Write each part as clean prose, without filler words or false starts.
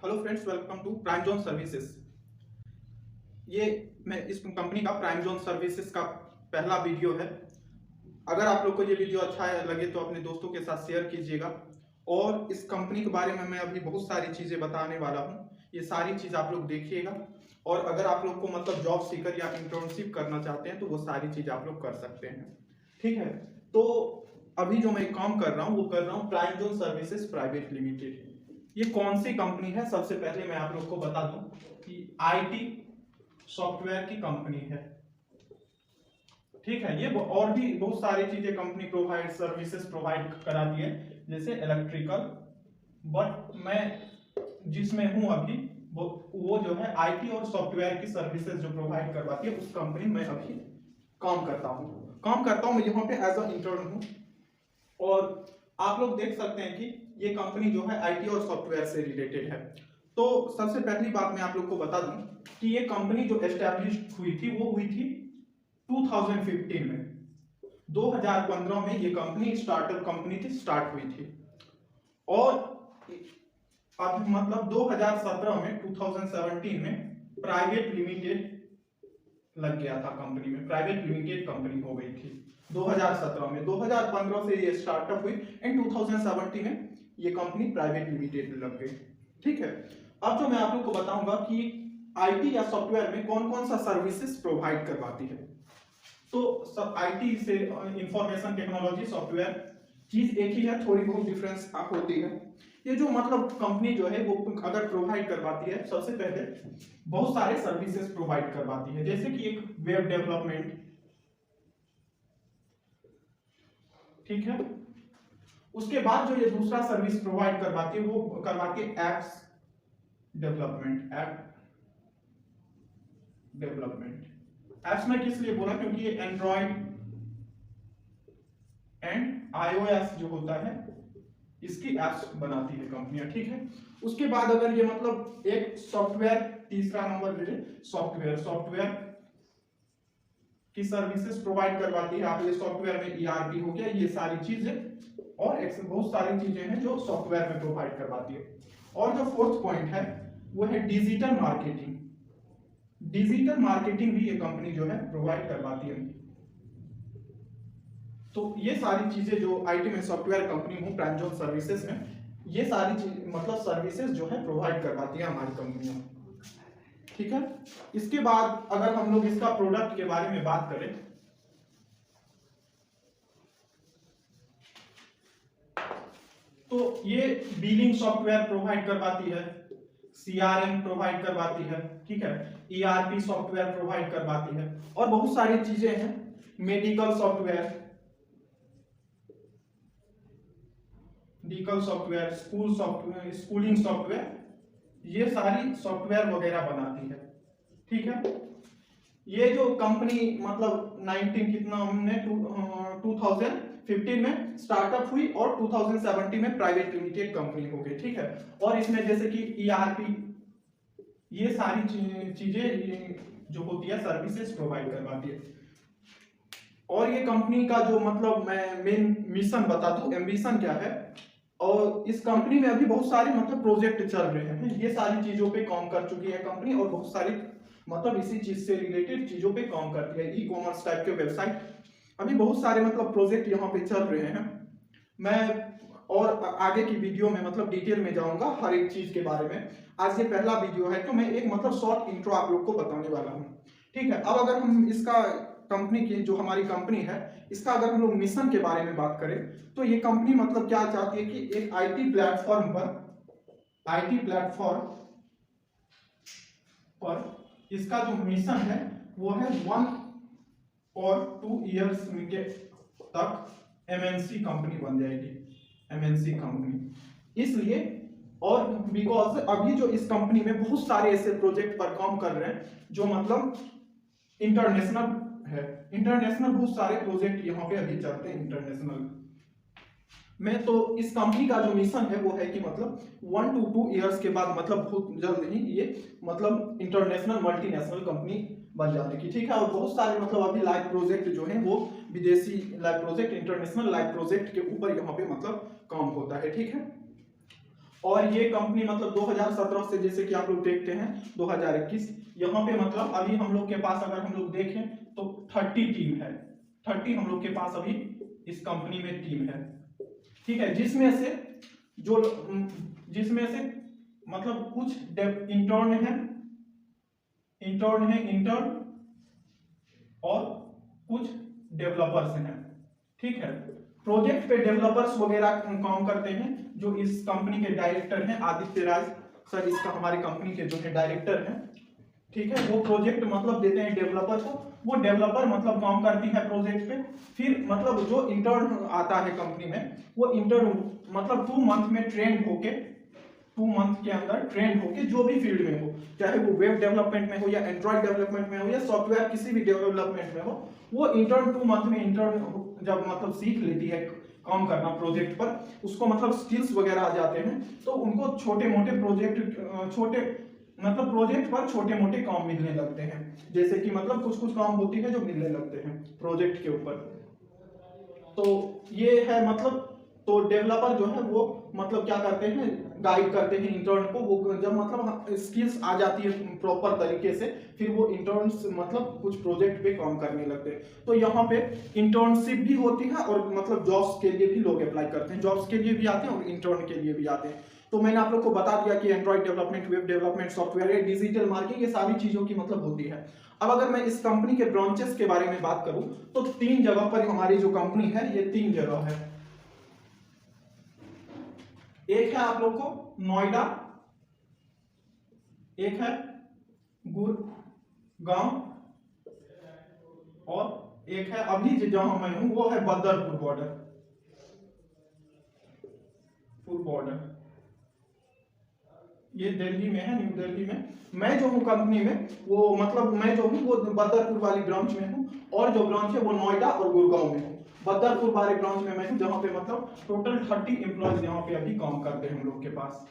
Hello friends, welcome to prime zone services. ये मैं इस कंपनी का प्राइम जोन सर्विसेज का पहला वीडियो है। अगर आप लोग को ये वीडियो अच्छा लगे तो अपने दोस्तों के साथ शेयर कीजिएगा। और इस कंपनी के बारे में मैं अभी बहुत सारी चीज़ें बताने वाला हूँ, ये सारी चीज़ आप लोग देखिएगा। और अगर आप लोग को मतलब जॉब सीकर या इंटर्नशिप करना चाहते हैं तो वो सारी चीज़ आप लोग कर सकते हैं। ठीक है, तो अभी जो मैं काम कर रहा हूँ वो कर रहा हूँ prime zone services private limited. ये कौन सी कंपनी है, सबसे पहले मैं आप लोग को बता दूं कि आईटी सॉफ्टवेयर की कंपनी है। ठीक है, ये और भी बहुत सारी चीजें कंपनी प्रोवाइड सर्विसेज प्रोवाइड कराती है, जैसे इलेक्ट्रिकल। बट मैं जिसमें हूं अभी वो जो है आईटी और सॉफ्टवेयर की सर्विसेज जो प्रोवाइड करवाती है उस कंपनी में अभी काम करता हूं मैं यहाँ पे एज अ इंटर्न हूँ। और आप लोग देख सकते हैं कि ये कंपनी जो है आईटी और सॉफ्टवेयर से रिलेटेड है। तो सबसे पहली बात मैं आप लोग को बता दूं कि ये कंपनी जो एस्टैब्लिश हुई थी वो हुई थी 2015 में। 2015 में ये कंपनी स्टार्टअप कंपनी थी, स्टार्ट हुई थी। और अब मतलब 2017 में 2017 में प्राइवेट लिमिटेड लग गया था कंपनी में, प्राइवेट लिमिटेड कंपनी हो गई थी 2017 में। 2015 से ये स्टार्टअप हुई एंड 2017 में ये कंपनी प्राइवेट लिमिटेड लग गई। ठीक है, अब जो मैं आप लोग को बताऊंगा कि आईटी या सॉफ्टवेयर में कौन कौन सा सर्विसेज प्रोवाइड करवाती है। तो सब आईटी से इंफॉर्मेशन टेक्नोलॉजी सॉफ्टवेयर चीज एक ही है, थोड़ी बहुत डिफरेंस होती है। ये जो मतलब कंपनी जो है वो अगर प्रोवाइड करवाती है, सबसे पहले बहुत सारे सर्विसेज प्रोवाइड करवाती है, जैसे कि एक वेब डेवलपमेंट। ठीक है, उसके बाद जो ये दूसरा सर्विस प्रोवाइड करवाती है वो करवाती है एप्स डेवलपमेंट। एप्स में किस लिए बोला, क्योंकि ये एंड्रॉइड एंड आईओएस जो होता है इसकी एप्स बनाती है कंपनियां। ठीक है, उसके बाद अगर ये मतलब एक सॉफ्टवेयर, तीसरा नंबर ले सॉफ्टवेयर की सर्विसेज प्रोवाइड करवाती है। आप ये सॉफ्टवेयर में ईआरपी हो गया, ये सारी चीजें और बहुत सारी चीजें हैं जो सॉफ्टवेयर में प्रोवाइड करवाती है। और जो फोर्थ पॉइंट है वो है डिजिटल मार्केटिंग। डिजिटल मार्केटिंग भी ये कंपनी जो है प्रोवाइड करवाती है। तो ये सारी चीजें जो आईटी में सॉफ्टवेयर कंपनी हूँ प्राइम जोन सर्विसेज में, ये सारी चीज मतलब सर्विसेज जो है प्रोवाइड करवाती है हमारी कंपनियां। ठीक है, इसके बाद अगर हम लोग इसका प्रोडक्ट के बारे में बात करें तो ये बिलिंग सॉफ्टवेयर प्रोवाइड करवाती है, सीआरएम प्रोवाइड करवाती है। ठीक है, ईआरपी सॉफ्टवेयर प्रोवाइड करवाती है और बहुत सारी चीजें हैं, medical software, school software, schooling software, ये सारी सॉफ्टवेयर वगैरह बनाती है। ठीक है, ये जो कंपनी मतलब 19 कितना हमने 2015 में स्टार्टअप हुई और 2017 में प्राइवेट लिमिटेड कंपनी हो गई। ठीक है, और इसमें जैसे कि ईआरपी, ये सारी चीजें जो होती है सर्विसेज प्रोवाइड करवाती है। और ये कंपनी का जो मतलब मैं मेन मिशन बता दूं, एम्बिशन क्या है। और इस कंपनी में अभी बहुत सारे मतलब प्रोजेक्ट चल रहे हैं, ये सारी चीजों पे काम कर चुकी है कंपनी और बहुत सारी मतलब इसी चीज से रिलेटेड चीजों पे काम करती है। ई कॉमर्स टाइप के वेबसाइट, अभी बहुत सारे मतलब प्रोजेक्ट यहाँ पे चल रहे हैं। मैं और आगे की वीडियो में मतलब डिटेल में जाऊंगा हर एक चीज के बारे में। आज ये पहला वीडियो है तो मैं एक मतलब शॉर्ट इंट्रो आप लोग को बताने वाला हूँ। ठीक है, अब अगर हम इसका कंपनी की जो हमारी कंपनी है इसका अगर हम लोग मिशन के बारे में बात करें तो ये कंपनी मतलब क्या चाहती है कि एक आईटी प्लेटफॉर्म पर इसका जो मिशन है वो है 1 और 2 इयर्स के तक एमएनसी कंपनी बन जाएगी, एमएनसी कंपनी। इसलिए और बिकॉज अभी जो इस कंपनी में बहुत सारे ऐसे प्रोजेक्ट पर काम कर रहे हैं जो मतलब इंटरनेशनल है, इंटरनेशनल बहुत सारे प्रोजेक्ट यहाँ पे अभी चलते हैं इंटरनेशनल में। तो इस कंपनी का जो मिशन है वो है कि मतलब 1 to 2 इयर्स के बाद मतलब बहुत जल्द ही ये मतलब इंटरनेशनल मल्टीनेशनल कंपनी बन जाने की। ठीक है, और बहुत सारे मतलब अभी लाइव प्रोजेक्ट जो हैं वो विदेशी live project, international live project के ऊपर यहाँ पे मतलब काम होता है। ठीक है, और ये कंपनी मतलब 2017 से जैसे कि आप लोग देखते हैं 2021, यहाँ पे मतलब अभी हम लोग के पास अगर हम लोग देखें तो 30 टीम है, 30 हम लोग के पास अभी इस कंपनी में टीम है, ठीक है। जिसमें से मतलब कुछ इंटर्न और कुछ डेवलपर्स हैं, ठीक है। प्रोजेक्ट पे डेवलपर्स वगैरह काम करते हैं जो इस कंपनी के डायरेक्टर हैं आदित्य राज सर, इसका हमारे कंपनी के जो है डायरेक्टर हैं, ठीक है। वो प्रोजेक्ट मतलब देते हैं डेवलपर को, वो डेवलपर मतलब काम करती है प्रोजेक्ट पे। फिर मतलब जो इंटर्न आता है कंपनी में, वो इंटर्न मतलब 2 मंथ में ट्रेंड होके, 2 मंथ के अंदर ट्रेंड होके जो भी फील्ड में हो, चाहे वो वेब डेवलपमेंट में हो या एंड्रॉइड डेवलपमेंट में हो या सॉफ्टवेयर किसी भी डेवलपमेंट में हो, वो इंटर्न 2 मंथ में इंटर्न जब मतलब सीख लेती है काम करना प्रोजेक्ट पर, उसको मतलब स्किल्स वगैरह आ जाते हैं, तो उनको छोटे मोटे प्रोजेक्ट पर छोटे मोटे काम मिलने लगते हैं। जैसे कि मतलब कुछ काम होती है जो मिलने लगते हैं प्रोजेक्ट के ऊपर। तो ये है मतलब, तो डेवलपर जो है वो मतलब क्या करते हैं, गाइड करते हैं इंटर्न को। वो जब मतलब स्किल्स आ जाती है प्रॉपर तरीके से, फिर वो इंटर्न्स मतलब कुछ प्रोजेक्ट पे काम करने लगते हैं। तो यहाँ पे इंटर्नशिप भी होती है और मतलब जॉब्स के लिए भी लोग अप्लाई करते हैं, जॉब्स के लिए भी आते हैं और इंटर्न के लिए भी आते हैं। तो मैंने आप लोग को बता दिया कि Android development, web development, software, digital marketing, ये सारी चीजों की मतलब होती है। अब अगर मैं इस कंपनी के ब्रांचेस के बारे में बात करूं तो 3 जगह पर हमारी जो कंपनी है, ये 3 जगह है। एक है आप लोग को नोएडा, एक है गुड़गांव, और एक है अभी जहां मैं हूं वो है बदरपुर बॉर्डर। ये दिल्ली में है, न्यू दिल्ली में। मैं जो हूँ कंपनी में, वो मतलब मैं जो हूँ वो बदरपुर वाली ब्रांच में हूँ, और जो ब्रांच है वो नोएडा और गुड़गांव में हूँ। बदरपुर वाले ब्रांच में मैं हूँ, जहाँ पे मतलब टोटल 30 एम्प्लॉयज यहाँ पे अभी काम करते हैं हम लोग के पास,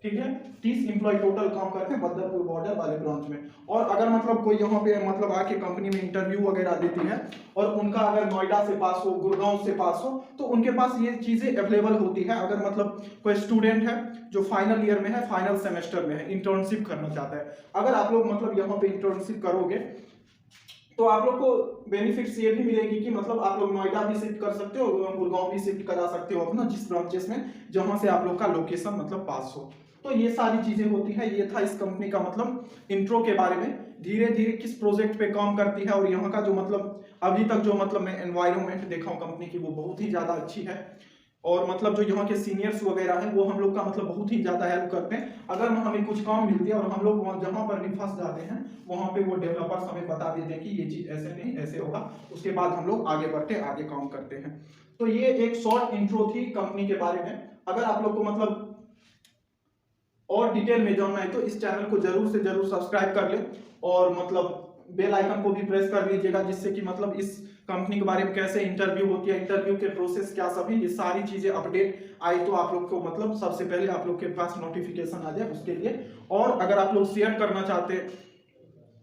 ठीक है। 30 एम्प्लॉय टोटल काम करते हैं बदरपुर बॉर्डर वाले ब्रांच में। और अगर मतलब कोई यहाँ पे मतलब आके कंपनी में इंटरव्यू वगैरह देती है और उनका अगर नोएडा से पास हो, गुड़गांव से पास हो, तो उनके पास ये चीजें अवेलेबल होती है। अगर मतलब कोई स्टूडेंट है जो फाइनल ईयर में है, फाइनल सेमेस्टर में है, इंटर्नशिप करना चाहता है, अगर आप लोग मतलब यहाँ पे इंटर्नशिप करोगे तो आप लोग को बेनिफिट्स ये भी मिलेगी कि मतलब आप लोग नोएडा भी शिफ्ट कर सकते हो, गुड़गांव भी शिफ्ट करा सकते हो अपना, जिस ब्रांचेस में जहां से आप लोग का लोकेशन मतलब पास हो। तो ये सारी चीजें होती है। ये था इस कंपनी का मतलब इंट्रो के बारे में, धीरे धीरे किस प्रोजेक्ट पे काम करती है, और यहाँ का जो मतलब अभी तक जो मतलब मैं एनवायरमेंट देखा हूँ कंपनी की, वो बहुत ही ज्यादा अच्छी है। और मतलब जो यहाँ के सीनियर्स वगैरह हैं वो हम लोग का मतलब बहुत ही ज्यादा हेल्प करते हैं। अगर हमें कुछ काम मिलती है और हम लोग जहाँ पर भी फंस जाते हैं, वहाँ पे वो डेवलपर्स हमें बता देते हैं कि ये चीज ऐसे नहीं ऐसे होगा, उसके बाद हम लोग आगे बढ़ते आगे काम करते हैं। तो ये एक शॉर्ट इंट्रो थी कंपनी के बारे में। अगर आप लोग को मतलब और डिटेल में जानना है तो इस चैनल को जरूर से जरूर सब्सक्राइब कर ले, और मतलब बेल आइकन को भी प्रेस कर लीजिएगा, जिससे कि मतलब इस कंपनी के बारे में कैसे इंटरव्यू होती है, इंटरव्यू के प्रोसेस क्या सब है, ये सारी चीजें अपडेट आई तो आप लोग को मतलब सबसे पहले आप लोग के पास नोटिफिकेशन आ जाए उसके लिए। और अगर आप लोग शेयर करना चाहते हैं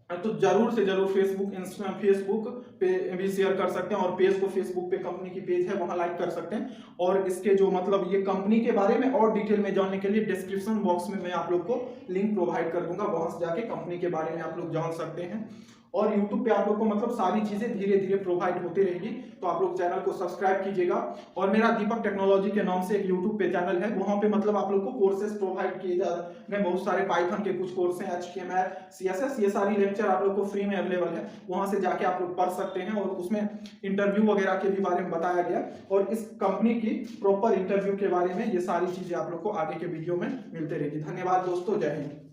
तो जरूर से जरूर फेसबुक पे भी शेयर कर सकते हैं, और पेज को फेसबुक पे कंपनी की पेज है वहां लाइक कर सकते हैं। और इसके जो मतलब ये कंपनी के बारे में और डिटेल में जानने के लिए डिस्क्रिप्शन बॉक्स में मैं आप लोग को लिंक प्रोवाइड कर दूंगा, वहां से जाके कंपनी के बारे में आप लोग जान सकते हैं। और YouTube पे आप लोग को मतलब सारी चीजें धीरे धीरे प्रोवाइड होती रहेगी, तो आप लोग चैनल को सब्सक्राइब कीजिएगा। और मेरा दीपक टेक्नोलॉजी के नाम से एक YouTube पे चैनल है, वहां पे मतलब आप लोग को कोर्सेज प्रोवाइड किए जा रहे हैं, बहुत सारे पाइथन के कुछ कोर्स हैं, HTML, CSS, ये सारी लेक्चर आप लोग को फ्री में अवेलेबल है, वहां से जाके आप लोग पढ़ सकते हैं। और उसमें इंटरव्यू वगैरह के भी बारे में बताया गया, और इस कंपनी की प्रॉपर इंटरव्यू के बारे में ये सारी चीजें आप लोग को आगे के वीडियो में मिलते रहेगी। धन्यवाद दोस्तों, जय हिंद।